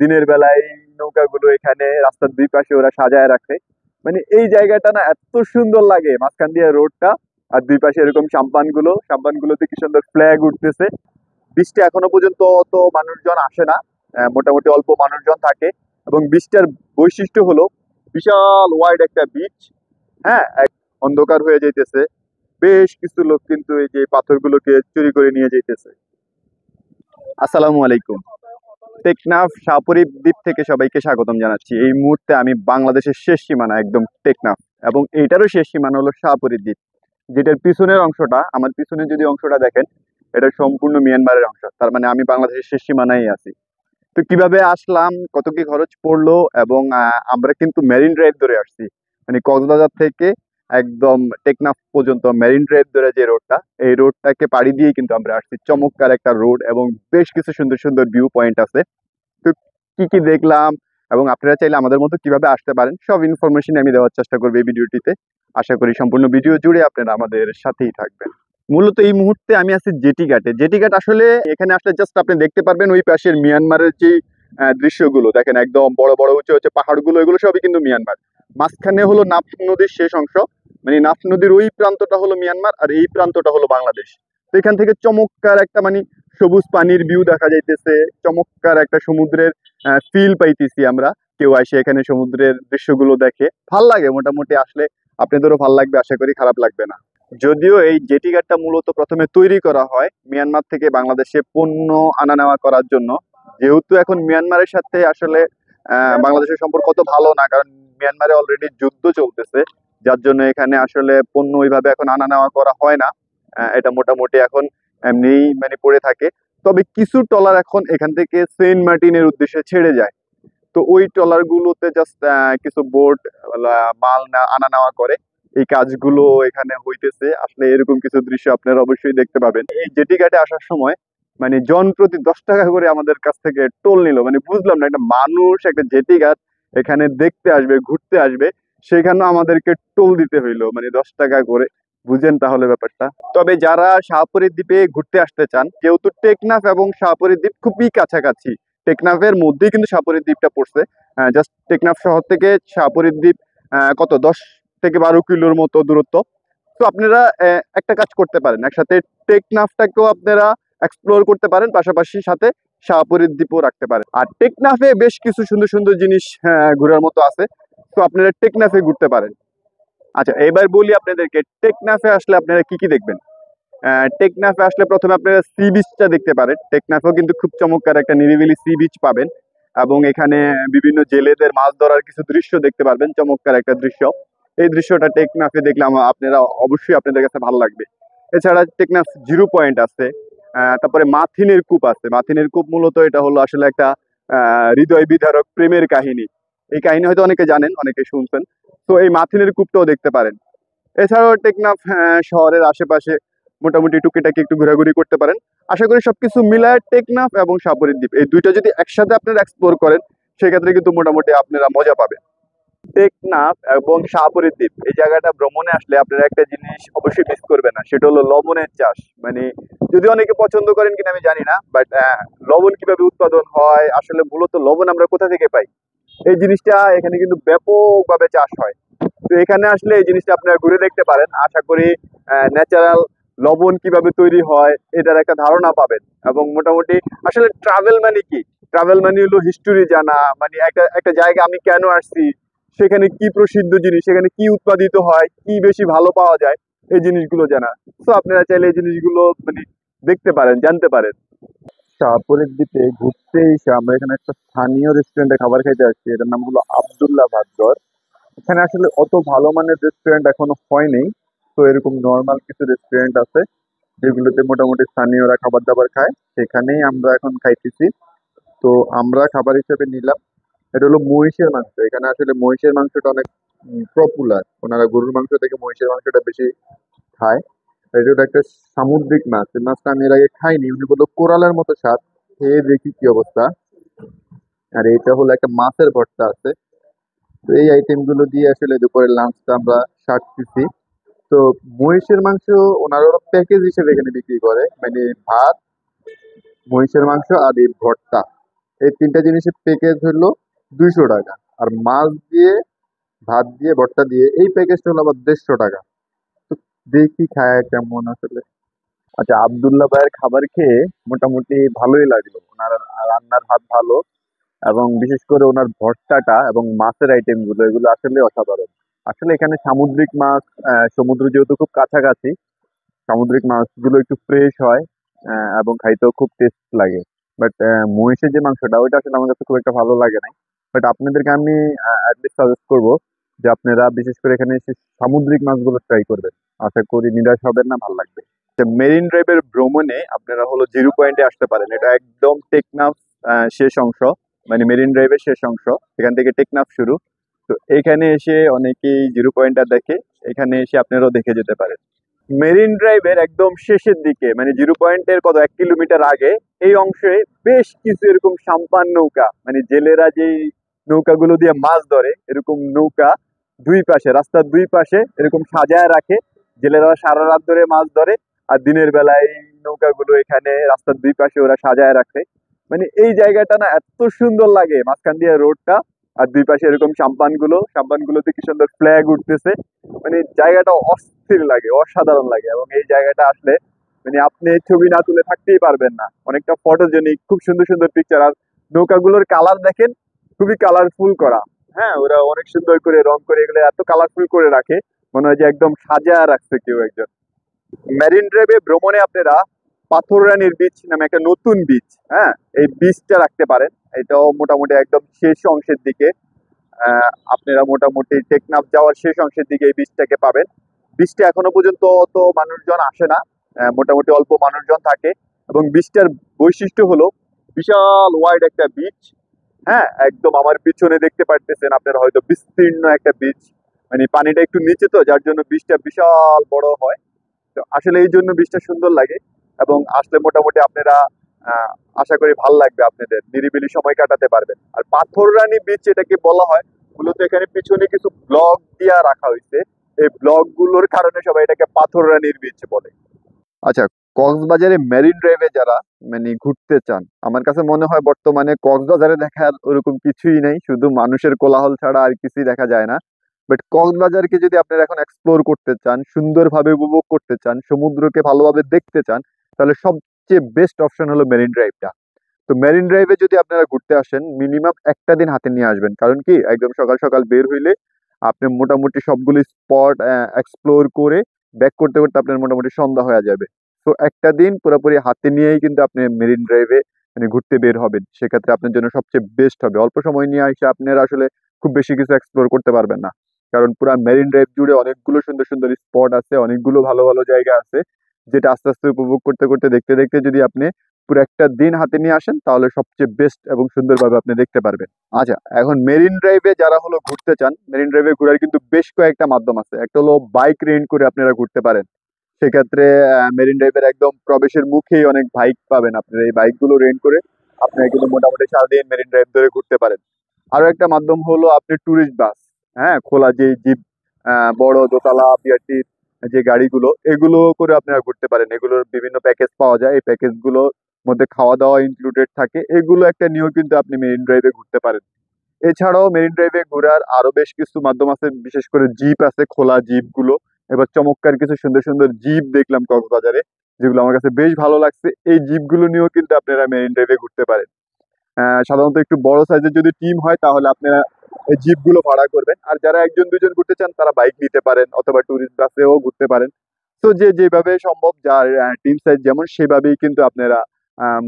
দিনের বেলায় নৌকাগুলো এখানে রাস্তার দুই পাশে ওরা সাজায় রাখে। মানে এই জায়গাটা না এত সুন্দর লাগে, মাঝখান দিয়ে রোডটা, আর দুই পাশে এরকম সাম্পানগুলোতে কি সুন্দর ফ্ল্যাগ উঠতেছে। বৃষ্টি এখনো পর্যন্ত অত মানুষজন আসে না, মোটামুটি অল্প মানুষজন থাকে। এবং বীজটার বৈশিষ্ট্য হলো বিশাল ওয়াইড একটা বীজ। হ্যাঁ, অন্ধকার হয়ে যাইতেছে, বেশ কিছু লোক কিন্তু এই যে পাথরগুলোকে চুরি করে নিয়ে যাইতেছে। আসসালামু আলাইকুম। টেকনাফ শাহপরী দ্বীপ থেকে সবাইকে স্বাগতম জানাচ্ছি। এই মুহূর্তে আমি বাংলাদেশের শেষ সীমানা একদম টেকনাফ, এবং এইটারও শেষ সীমানা হলো শাহপরী দ্বীপ, যেটার পিছনের অংশটা, আমার পিছনে যদি অংশটা দেখেন, এটা সম্পূর্ণ মিয়ানমারের অংশ। তার মানে আমি বাংলাদেশের শেষ সীমানায় আছি। তো কিভাবে আসলাম, কত কি খরচ পড়লো, এবং আমরা কিন্তু মেরিন ড্রাইভ ধরে আসছি। মানে কক্সবাজার থেকে একদম টেকনাফ পর্যন্ত মেরিন ড্রাইভ ধরে যে রোডটা, এই রোডটাকে পাড়ি দিয়ে কিন্তু আমরা আসছি। চমৎকার একটা রোড এবং বেশ কিছু সুন্দর সুন্দর ভিউ পয়েন্ট আছে। তো কি কি দেখলাম, এবং আপনারা চাইলে আমাদের মতো কিভাবে আসতে পারেন, সব ইনফরমেশন আমি দেওয়ার চেষ্টা করবো এই ভিডিওটিতে। আশা করি সম্পূর্ণ ভিডিও জুড়ে আপনারা আমাদের সাথেই থাকবেন। মূলত এই মুহূর্তে আমি আছি জেটি ঘাটে। জেটি ঘাট আসলে এখানে আসলে জাস্ট আপনি দেখতে পারবেন ওই পাশের মিয়ানমারের যে দৃশ্যগুলো দেখেন, একদম বড় বড় উঁচু হচ্ছে পাহাড়গুলো, এগুলো সবই কিন্তু মিয়ানমার। মাঝখানে হলো নাফ নদীর শেষ অংশ, মানে নাফ নদীর ওই প্রান্তটা হলো মিয়ানমার আর এই প্রান্তটা হলো বাংলাদেশ। তো এখান থেকে চমৎকার একটা মানে সবুজ পানির ভিউ দেখা যাইতেছে, চমৎকার একটা সমুদ্রের ফিল পাইতেছি আমরা। কেউ আসে এখানে সমুদ্রের দৃশ্যগুলো দেখে, ভাল লাগে মোটামুটি। আসলে আপনাদেরও ভাল লাগবে, আশা করি খারাপ লাগবে না। যদিও এই জেটি ঘাটটা মূলত প্রথমে তৈরি করা হয় মিয়ানমার থেকে বাংলাদেশে পণ্য আনা নেওয়া করার জন্য। যেহেতু এখন মিয়ানমারের সাথে আসলে বাংলাদেশের সম্পর্ক অত ভালো না, কারণ মিয়ানমারে অলরেডি যুদ্ধ চলতেছে, যার জন্য এখানে আসলে পণ্য ওইভাবে এখন আনা নেওয়া করা হয় না। এটা মোটামুটি এখন এমনিই মানে পড়ে থাকে। তবে কিছু ট্রলার এখন এখান থেকে সেন্ট মার্টিনের উদ্দেশ্যে ছেড়ে যায়। তো ওই ট্রলার গুলোতে জাস্ট কিছু বোট মাল আনা নেওয়া করে, এই কাজগুলো এখানে হইতেছে। আসলে এরকম কিছু দৃশ্য আপনারা অবশ্যই দেখতে পাবেন। এই জেটি ঘাটে আসার সময় মানে জন প্রতি 10 টাকা করে আমাদের কাছ থেকে টোল নিল। মানে বুঝলাম না, একটা মানুষ একটা জেটি ঘাট এখানে দেখতে আসবে, ঘুরতে আসবে, সেখানেও আমাদেরকে টোল দিতে হইলো, মানে 10 টাকা করে। বুঝেন তাহলে ব্যাপারটা। তবে যারা শাহপরী দ্বীপে ঘুরতে আসতে চান, যেহেতু টেকনাফ এবং শাহপরী দ্বীপ খুবই কাছাকাছি, টেকনাফের মধ্যেই কিন্তু শাহপরী দ্বীপটা পড়ছে। জাস্ট টেকনাফ শহর থেকে শাহপরী দ্বীপ কত 10 থেকে 12 কিলোর মতো দূরত্ব। তো আপনারা একটা কাজ করতে পারেন, একসাথে টেকনাফটাকেও আপনারা এক্সপ্লোর করতে পারেন, পাশাপাশি সাথে শাহপরী দ্বীপও রাখতে পারেন। আর টেকনাফে বেশ কিছু সুন্দর সুন্দর জিনিস ঘোরার মতো আছে, তো আপনারা টেকনাফে ঘুরতে পারেন। আচ্ছা, এবার বলি আপনাদেরকে টেকনাফে আসলে আপনারা কি কি দেখবেন। টেকনাফে আসলে প্রথমে আপনারা সি বিচটা দেখতে পারেন। টেকনাফেও কিন্তু খুব চমৎকার একটা নিরিবিলি সি বিচ পাবেন, এবং এখানে বিভিন্ন জেলেদের মাছ ধরার কিছু দৃশ্য দেখতে পারবেন, চমৎকার একটা দৃশ্য। এই দৃশ্যটা টেকনাফে দেখলে আপনারা অবশ্যই আপনাদের কাছে ভালো লাগবে। এছাড়া টেকনাফ জিরো পয়েন্ট আছে, তারপরে মাথিনের কূপ আছে। মাথিনের কূপ মূলত এটা হলো আসলে একটা হৃদয় বিদারক প্রেমের কাহিনী। এই কাহিনী হয়তো অনেকে জানেন, অনেকে শুনছেন। তো এই মাথিনের কূপটাও দেখতে পারেন। এছাড়াও টেকনাফ শহরের আশেপাশে মোটামুটি টুকিটাকি একটু ঘোরাঘুরি করতে পারেন। আশা করি সবকিছু মিলায় টেকনাফ এবং শাহপরী দ্বীপ এই দুইটা যদি একসাথে আপনারা এক্সপ্লোর করেন, সেক্ষেত্রে কিন্তু মোটামুটি আপনারা মজা পাবেন। টেকনাফ এবং শাহপরী দ্বীপ এই জায়গাটা ভ্রমণে আসলে আপনারা একটা জিনিস অবশ্যই মিস করবেন না, সেটা হলো লবণের চাষ। মানে যদি অনেকে পছন্দ করেন কিনা আমি জানি না, বাট লবণ কিভাবে উৎপাদন হয়, আসলে মূলত লবণ আমরা কোথা থেকে পাই, এই জিনিসটা এখানে কিন্তু ব্যাপকভাবে চাষ হয়। তো এখানে আসলে এই জিনিসটা আপনারা ঘুরে দেখতে পারেন। আশা করি ন্যাচারাল লবণ কিভাবে তৈরি হয় এটার একটা ধারণা পাবেন। এবং মোটামুটি আসলে ট্রাভেল মানে কি, ট্রাভেল মানে হলো হিস্টোরি জানা, মানে একটা একটা জায়গা আমি কেন আসছি, সেখানে কি প্রসিদ্ধ জিনিস, সেখানে কি উৎপাদিত হয়, কি বেশি ভালো পাওয়া যায়, এই জিনিসগুলো জানা। তো আপনারা চাইলে এই জিনিসগুলো মানে দেখতে পারেন, জানতে পারেন। শাহপরীর দ্বীপে ঘুরতে এসে আমরা এখানে একটা স্থানীয় রেস্টুরেন্টে খাবার খাইতে আসছি, এটার নাম হলো আব্দুল্লাহ ভাতঘর। এখানে আসলে অত ভালো মানের রেস্টুরেন্ট এখনো হয়নি। তো এরকম নর্মাল কিছু রেস্টুরেন্ট আছে যেগুলোতে মোটামুটি স্থানীয়রা খাবার দাবার খায়, সেখানেই আমরা এখন খাইতেছি। তো আমরা খাবার হিসেবে নিলাম, এটা হলো মহিষের মাংস। এখানে আসলে মহিষের মাংসটা অনেক পপুলার, ওনারা গরুর মাংস থেকে মহিষের মাংসটা বেশি খায়। এটা হলো একটা সামুদ্রিক মাছ, এই মাছটা আমি এর আগে খাইনি, উনি বললো কোরালের মতো স্বাদ। খেয়ে দেখি কি অবস্থা। আর এটা হলো একটা মাছের ভর্তা আছে। তো এই আইটেম গুলো দিয়ে আসলে দুপুরের লাঞ্চটা আমরা সারতেছি। তো মহিষের মাংস ওনারা প্যাকেজ হিসেবে এখানে বিক্রি করে, মানে ভাত, মহিষের মাংস আর এই ভর্তা, এই তিনটা জিনিসের প্যাকেজ হলো 200 টাকা। আর মাছ দিয়ে, ভাত দিয়ে, ভর্তা দিয়ে এই প্যাকেজটা হলো আবার 150 টাকা। তো দেখি খায় কেমন আসলে। আচ্ছা, আব্দুল্লাহ ভাইয়ের খাবার খেয়ে মোটামুটি ভালোই লাগলো। ওনার রান্নার হাত ভালো, এবং বিশেষ করে ওনার ভর্তাটা এবং মাছের আইটেম গুলো এগুলো আসলে অসাধারণ। আসলে এখানে সামুদ্রিক মাছ, সমুদ্র যেহেতু খুব কাছাকাছি, সামুদ্রিক মাছগুলো একটু ফ্রেশ হয়, এবং খাইতেও খুব টেস্ট লাগে। বাট মহিষের যে মাংসটা ওইটা আসলে আমার কাছে খুব একটা ভালো লাগে না। বাট আপনাদেরকে আমি অ্যাটলিস্ট সাজেস্ট করবো যে আপনারা বিশেষ করে এখানে এসে সামুদ্রিক মাছগুলো ট্রাই করবেন। আশা করি নিরাশ হবেন না, ভালো লাগবে। মেরিন ড্রাইভের ভ্রমণে আপনারা হলো জিরো পয়েন্টে আসতে পারেন। এটা একদম টেকনাফ শেষ অংশ, মানে মেরিন ড্রাইভের শেষ অংশ। এখান থেকে টেকনাফ শুরু। তো এখানে এসে অনেকেই জিরো পয়েন্টটা দেখে, এখানে এসে আপনারাও দেখে যেতে পারেন। মেরিন ড্রাইভের একদম শেষের দিকে, মানে জিরো পয়েন্টের কত 1 কিলোমিটার আগে এই অংশে বেশ কিছু এরকম সাম্পান নৌকা, মানে জেলেরা যেই নৌকাগুলো দিয়ে মাছ ধরে এরকম নৌকা দুই পাশে, রাস্তার দুই পাশে এরকম সাজায় রাখে। জেলেরা সারা রাত ধরে মাছ ধরে, আর দিনের বেলায় এই নৌকাগুলো এখানে রাস্তার দুই পাশে ওরা সাজায় রাখে। মানে এই জায়গাটা না এত সুন্দর লাগে, মাঝখান দিয়ে রোডটা, আর দুই পাশে এরকম সাম্পানগুলোতে কি সুন্দর ফ্ল্যাগ উঠতেছে। মানে জায়গাটা অস্থির লাগে, অসাধারণ লাগে। এবং এই জায়গাটা আসলে মানে আপনি ছবি না তুলে থাকতেই পারবেন না। অনেকটা ফটোজেনিক, খুব সুন্দর সুন্দর পিকচার। আর নৌকাগুলোর কালার দেখেন, খুবই কালারফুল করা। হ্যাঁ, ওরা অনেক সুন্দর করে রং করে এগুলো এত কালারফুল করে রাখে, মনে হয় যে একদম সাজায় রাখছে কেউ একজন। মেরিন ড্রাইভে ভ্রমণে আপনারা পাথররানীর বিচ নামে একটা নতুন বিচ, হ্যাঁ, এই বিচটা রাখতে পারেন। এটাও মোটামুটি একদম শেষ অংশের দিকে। আপনারা মোটামুটি টেকনাফ যাওয়ার শেষ অংশের দিকে এই বীজটাকে পাবেন। বীজটা এখনো পর্যন্ত অত মানুষজন আসে না, মোটামুটি অল্প মানুষজন থাকে। এবং বীজটার বৈশিষ্ট্য হলো বিশাল ওয়াইড একটা বীজ। হ্যাঁ, একদম আমার পিছনে দেখতে পারতেছেন আপনারা হয়তো বিস্তীর্ণ একটা বীজ। মানে পানিটা একটু নিচে, তো যার জন্য বীজটা বিশাল বড় হয়। তো আসলে এই জন্য বীজটা সুন্দর লাগে। এবং আসলে মোটামুটি আপনারা আহ, আশা করি ভাল লাগবে, আপনাদের নিরিবিলি সময় কাটাতে পারবেন। আর পাথররানী বীচ এটাকে বলা হয়, মূলত এখানে পিছনে কিছু ব্লক দিয়া রাখা হয়েছে। এই ব্লক গুলোর কারণে সবাই এটাকে পাথররানীর বীচ বলে। আচ্ছা, কক্সবাজারে মেরিন ড্রাইভে যারা মানে ঘুরতে চান, আমার কাছে মনে হয় বর্তমানে কক্সবাজারে দেখার ওরকম কিছুই নেই, শুধু মানুষের কোলাহল ছাড়া আর কিছুই দেখা যায় না। বাট কক্সবাজারকে যদি আপনারা এখন এক্সপ্লোর করতে চান, সুন্দরভাবে উপভোগ করতে চান, সমুদ্রকে ভালোভাবে দেখতে চান, তাহলে সবচেয়ে বেস্ট অপশন হলো মেরিন ড্রাইভটা। তো মেরিন ড্রাইভে যদি আপনারা ঘুরতে আসেন, মিনিমাম একটা দিন হাতে নিয়ে আসবেন। কারণ কি, একদম সকাল সকাল বের হইলে আপনি মোটামুটি সবগুলো স্পট এক্সপ্লোর করে ব্যাক করতে করতে আপনার মোটামুটি সন্ধ্যা হয়ে যাবে। তো একটা দিন পুরোপুরি হাতে নিয়েই কিন্তু আপনি মেরিন ড্রাইভে মানে ঘুরতে বের হবেন। সেক্ষেত্রে আপনার জন্য সবচেয়ে বেস্ট হবে। অল্প সময় নিয়ে এসে আপনারা আসলে খুব বেশি কিছু এক্সপ্লোর করতে পারবেন না। কারণ পুরো মেরিন ড্রাইভ জুড়ে অনেকগুলো সুন্দর সুন্দর স্পট আছে, অনেকগুলো ভালো ভালো জায়গা আছে, যেটা আস্তে আস্তে উপভোগ করতে করতে, দেখতে দেখতে যদি আপনি পুরো একটা দিন হাতে নিয়ে আসেন, তাহলে সবচেয়ে বেস্ট এবং সুন্দরভাবে আপনি দেখতে পারবেন। আচ্ছা, এখন মেরিন ড্রাইভে যারা হলো ঘুরতে চান, মেরিন ড্রাইভে ঘোরার কিন্তু বেশ কয়েকটা মাধ্যম আছে। একটা হলো বাইক রেন্ট করে আপনারা ঘুরতে পারেন। সেক্ষেত্রে মেরিন ড্রাইভের একদম প্রবেশের মুখেই অনেক বাইক পাবেন। আপনারা এই বাইকগুলো রেন্ট করে আপনারা কিন্তু মোটামুটি সারাদিন মেরিন ড্রাইভ ধরে ঘুরতে পারেন। আরো একটা মাধ্যম হলো আপনি ট্যুরিস্ট বাস, হ্যাঁ, খোলা যে জিপ, বড় দোতলা বিআরটি যে গাড়িগুলো, এগুলো করে আপনারা ঘুরতে পারেন। এগুলোর বিভিন্ন প্যাকেজ পাওয়া যায়, এই প্যাকেজগুলোর মধ্যে খাওয়া দাওয়া ইনক্লুডেড থাকে। এগুলো একটা নিয়েও কিন্তু আপনি মেরিন ড্রাইভে ঘুরতে পারেন। এছাড়াও মেরিন ড্রাইভে ঘোরার আরো বেশ কিছু মাধ্যম আছে, বিশেষ করে জিপ আছে, খোলা জিপ গুলো। এবার চমৎকার কিছু সুন্দর সুন্দর জিপ দেখলাম কক্সবাজারে, যেগুলো আমার কাছে বেশ ভালো লাগছে। এই জিপ গুলো নিয়েও কিন্তু আপনারা মেরিন ড্রাইভে ঘুরতে পারেন। সাধারণত একটু বড় সাইজের যদি টিম হয়, তাহলে আপনারা এই জিপ গুলো ভাড়া করবেন। আর যারা একজন দুজন ঘুরতে চান, তারা বাইক নিতে পারেন অথবা ট্যুরিস্ট বাসেও ঘুরতে পারেন। তো যে যেভাবে সম্ভব, যার টিম সাইজ যেমন, সেভাবেই কিন্তু আপনারা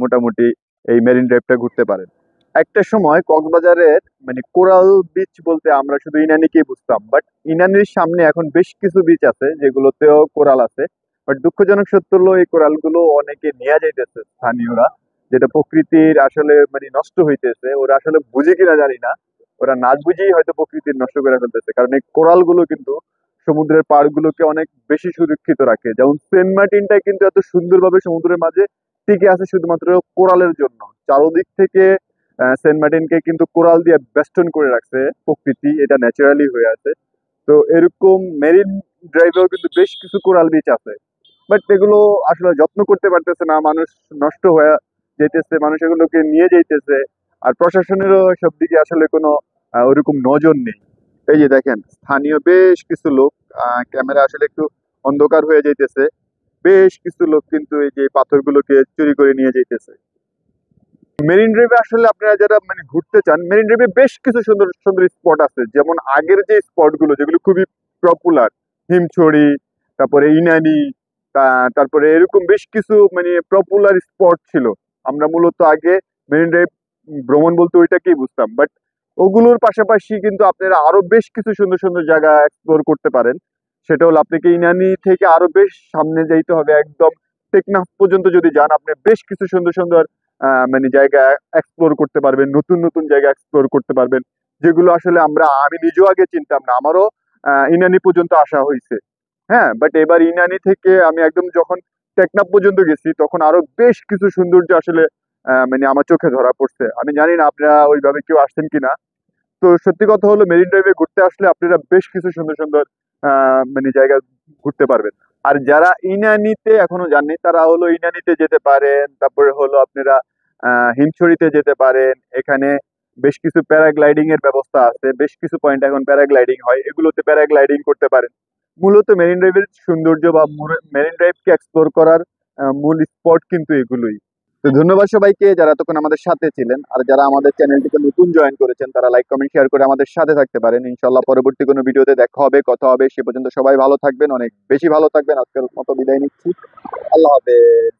মোটামুটি এই মেরিন ড্রাইভটা ঘুরতে পারেন। একটা সময় কক্সবাজারের মানে কোরাল বিচ বলতে আমরা শুধু ইনানিকেই বুঝতাম, বাট ইনানির সামনে এখন বেশ কিছু বিচ আছে যেগুলোতেও কোরাল আছে। বাট দুঃখজনক সত্য হলো এই কোরাল গুলো অনেকে নিয়ে যাইতেছে স্থানীয়রা, যেটা প্রকৃতির আসলে মানে নষ্ট হইতেছে। ওরা আসলে বুঝে কিনা জানি না, ওরা না বুঝেই হয়তো প্রকৃতির নষ্ট করে ফেলতেছে। কারণ এই কোরাল গুলো কিন্তু সমুদ্রের পাড় গুলোকে অনেক বেশি সুরক্ষিত রাখে। যেমন সেন্ট মার্টিনটা কিন্তু এত সুন্দরভাবে সমুদ্রের মাঝে টিকে আছে শুধুমাত্র কোরালের জন্য। চারদিক থেকে সেন্ট মার্টিনকে কিন্তু কোরাল দিয়ে বেষ্টন করে রাখছে প্রকৃতি, এটা ন্যাচারালি হয়ে আছে। তো এরকম মেরিন ড্রাইভেও কিন্তু বেশ কিছু কোরাল বিচ আছে, বাট এগুলো আসলে যত্ন করতে পারতেছে না মানুষ, নষ্ট হয়ে যেতেছে, মানুষ এগুলোকে নিয়ে যাইতেছে। আর প্রশাসনেরও সব দিকে আসলে কোনো ওরকম নজর নেই। এই যে দেখেন স্থানীয় বেশ কিছু লোক, ক্যামেরা আসলে একটু অন্ধকার হয়ে যাইতেছে, বেশ কিছু লোক কিন্তু এই যে পাথরগুলোকে চুরি করে নিয়ে যাইতেছে। মেরিন ড্রাইভে আসলে আপনারা যারা মানে ঘুরতে চান, মেরিন ড্রাইভে বেশ কিছু সুন্দর সুন্দর স্পট আছে, যেমন আগের যে স্পট গুলো যেগুলো খুবই পপুলার, হিমছড়ি, তারপরে ইনানি, তারপরে এরকম বেশ কিছু মানে পপুলার স্পট ছিল। আমরা মূলত আগে মেরিন ড্রাইভ ভ্রমণ বলতে ওইটাকেই বুঝতাম, বাট ওগুলোর পাশাপাশি কিন্তু আপনারা আরো বেশ কিছু সুন্দর সুন্দর জায়গা এক্সপ্লোর করতে পারেন। সেটা হলো আপনাকে ইনানি থেকে আরো বেশ সামনে যাইতে হবে, একদম টেকনাফ পর্যন্ত যদি যান আপনি বেশ কিছু সুন্দর সুন্দর মানে জায়গা এক্সপ্লোর করতে পারবেন, নতুন নতুন জায়গা এক্সপ্লোর করতে পারবেন, যেগুলো আসলে আমি নিজেও আগে চিনতাম না। আমারও ইনানি পর্যন্ত আসা হয়েছে, হ্যাঁ, বাট এবার ইনানি থেকে আমি একদম যখন টেকনাফ পর্যন্ত গেছি তখন আরো বেশ কিছু সৌন্দর্য আসলে মানে আমার চোখে ধরা পড়ছে। আমি জানি না আপনারা ওইভাবে কেউ আসছেন কিনা। তো সত্যি কথা হলো মেরিন ড্রাইভে ঘুরতে আসলে আপনারা বেশ কিছু সুন্দর সুন্দর মানে জায়গা ঘুরতে পারবেন। আর যারা ইনানিতে এখনো যাননি তারা হলো ইনানিতে যেতে পারেন, তারপরে হলো আপনারা হিমছড়িতে যেতে পারেন। এখানে বেশ কিছু প্যারাগ্লাইডিং এর ব্যবস্থা আছে, বেশ কিছু পয়েন্ট এখন প্যারাগ্লাইডিং হয়, এগুলোতে প্যারাগ্লাইডিং করতে পারেন। মূলত মেরিন ড্রাইভের সৌন্দর্য বা মেরিন ড্রাইভকে এক্সপ্লোর করার মূল স্পট কিন্তু এগুলোই। তো ধন্যবাদ সবাইকে যারা তখন আমাদের সাথে ছিলেন, আর যারা আমাদের চ্যানেলটিকে নতুন জয়েন করেছেন তারা লাইক কমেন্ট শেয়ার করে আমাদের সাথে থাকতে পারেন। ইনশাল্লাহ পরবর্তী কোনো ভিডিওতে দেখা হবে, কথা হবে। সে পর্যন্ত সবাই ভালো থাকবেন, অনেক বেশি ভালো থাকবেন। আজকের মতো বিদায় নিচ্ছি। আল্লাহ হাফেজ।